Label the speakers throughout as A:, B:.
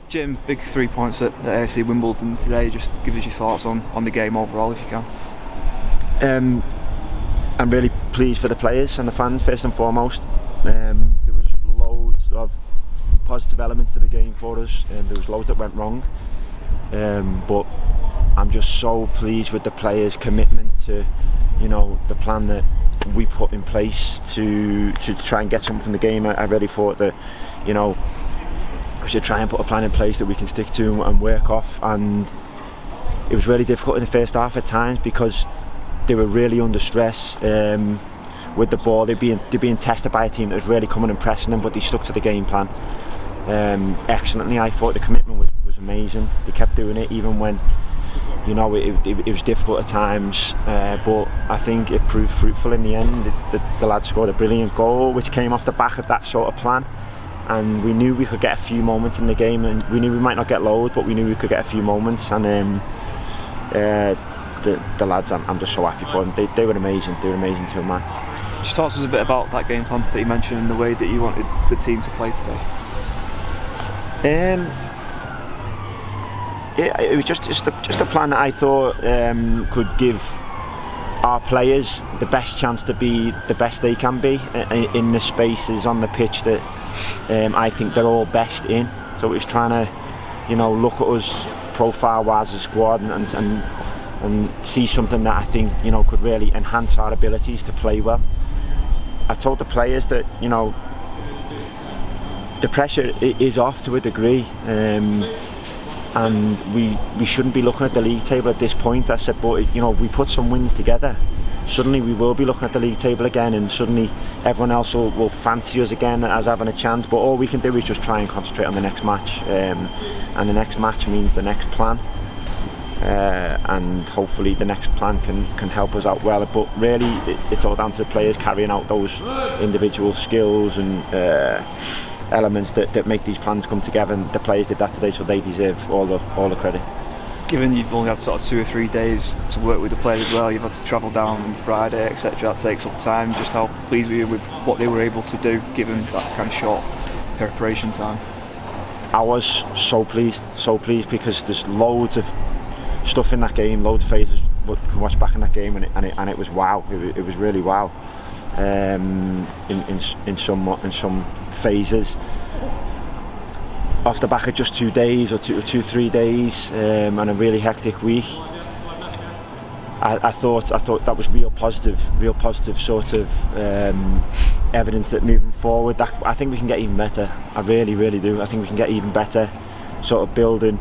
A: Jim, big 3 points at AFC Wimbledon today. Just give us your thoughts on the game overall, if you can.
B: I'm really pleased for the players and the fans, first and foremost. There was loads of positive elements to the game for us, and there was loads that went wrong. But I'm just so pleased with the players' commitment to, the plan that we put in place to try and get something from the game. I really thought that, we should try and put a plan in place that we can stick to and work off. And it was really difficult in the first half at times because they were really under stress with the ball. They're being tested by a team that was really coming and pressing them, but they stuck to the game plan excellently. I thought the commitment was amazing. They kept doing it even when it was difficult at times, but I think it proved fruitful in the end. The lads scored a brilliant goal which came off the back of that sort of plan, and we knew we could get a few moments in the game, and we knew we might not get loads, but we knew we could get a few moments. And the lads, I'm just so happy for them. They were amazing. They were amazing to a man.
A: Just talk to us a bit about that game plan that you mentioned and the way that you wanted the team to play today.
B: It was just a plan that I thought could give our players the best chance to be the best they can be in the spaces on the pitch that I think they're all best in. So it was trying to, look at us profile-wise as a squad and see something that I think could really enhance our abilities to play well. I told the players that the pressure is off to a degree. And we shouldn't be looking at the league table at this point. I said, but if we put some wins together, suddenly we will be looking at the league table again, and suddenly everyone else will fancy us again as having a chance. But all we can do is just try and concentrate on the next match, and the next match means the next plan, and hopefully the next plan can help us out well. But really it's all down to the players carrying out those individual skills and elements that make these plans come together, and the players did that today, so they deserve all the credit.
A: Given you've only had sort of 2 or 3 days to work with the players as well, you've had to travel down on Friday, etc. That takes up time. Just how pleased were you with what they were able to do given that kind of short preparation time?
B: I was so pleased because there's loads of stuff in that game, loads of phases we can watch back in that game, and it was wow. It was really wow. In some phases, off the back of just 2 days or 3 days, and a really hectic week, I thought that was real positive sort of evidence that moving forward, that I think we can get even better. I really do. I think we can get even better, sort of building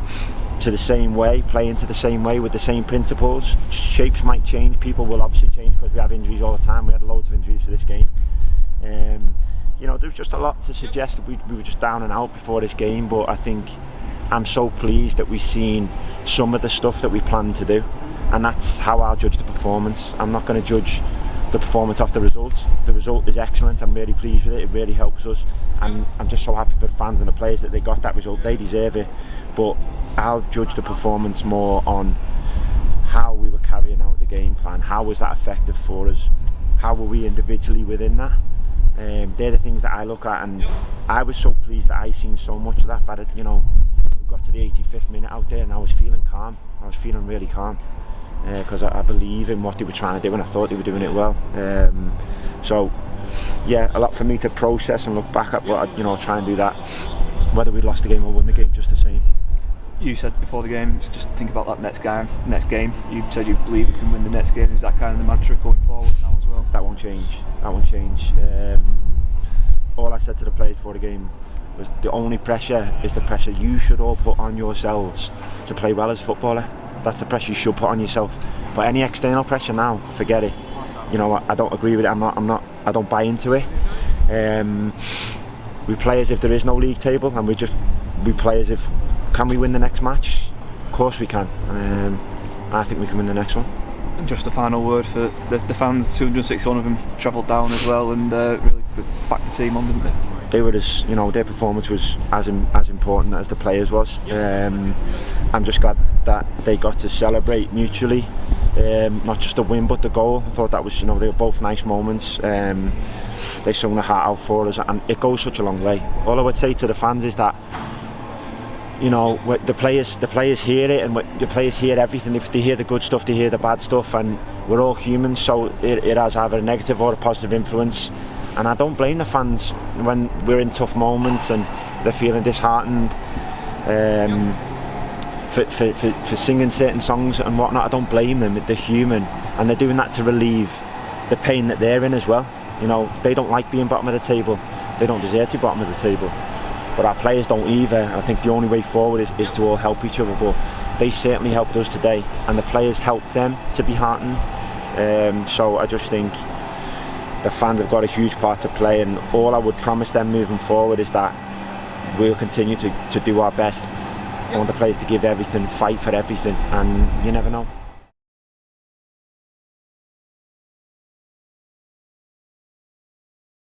B: to the same way, playing to the same way with the same principles. Shapes might change, people will obviously change because we have injuries all the time. We had loads of injuries for this game. There was just a lot to suggest that we were just down and out before this game, but I think I'm so pleased that we've seen some of the stuff that we planned to do, and that's how I'll judge the performance. I'm not going to judge the performance off the results. The result is excellent. I'm really pleased with it. It really helps us, and I'm just so happy for the fans and the players that they got that result. They deserve it, but I'll judge the performance more on how we were carrying out the game plan. How was that effective for us? How were we individually within that? They're the things that I look at, and I was so pleased that I seen so much of that. But we got to the 85th minute out there, and I was feeling calm. I was feeling really calm because I believe in what they were trying to do, and I thought they were doing it well. So yeah, a lot for me to process and look back at. But try and do that, whether we lost the game or won the game, just the same.
A: You said before the game, just think about that next game. You said you believe we can win the next game. Is that kind of the mantra going forward now as well?
B: That won't change. All I said to the players before the game was the only pressure is the pressure you should all put on yourselves to play well as a footballer. That's the pressure you should put on yourself. But any external pressure now, forget it. I don't agree with it. I don't buy into it. We play as if there is no league table, and we play as if, can we win the next match? Of course we can. I think we can win the next one.
A: And just a final word for the fans. 261 of them travelled down as well, and really backed the team on, didn't they?
B: They were their performance was as important as the players was. I'm just glad that they got to celebrate mutually, not just the win but the goal. I thought that was, they were both nice moments. They sung their heart out for us, and it goes such a long way. All I would say to the fans is that you know, the players hear it, and the players hear everything. If they hear the good stuff, they hear the bad stuff, and we're all humans, so it has either a negative or a positive influence. And I don't blame the fans when we're in tough moments and they're feeling disheartened for singing certain songs and whatnot. I don't blame them. They're human, and they're doing that to relieve the pain that they're in as well. You know, they don't like being bottom of the table. They don't deserve to be bottom of the table. But our players don't either. I think the only way forward is to all help each other. But they certainly helped us today, and the players helped them to be heartened. So I just think the fans have got a huge part to play, and all I would promise them moving forward is that we'll continue to do our best. I want the players to give everything, fight for everything, and you never know.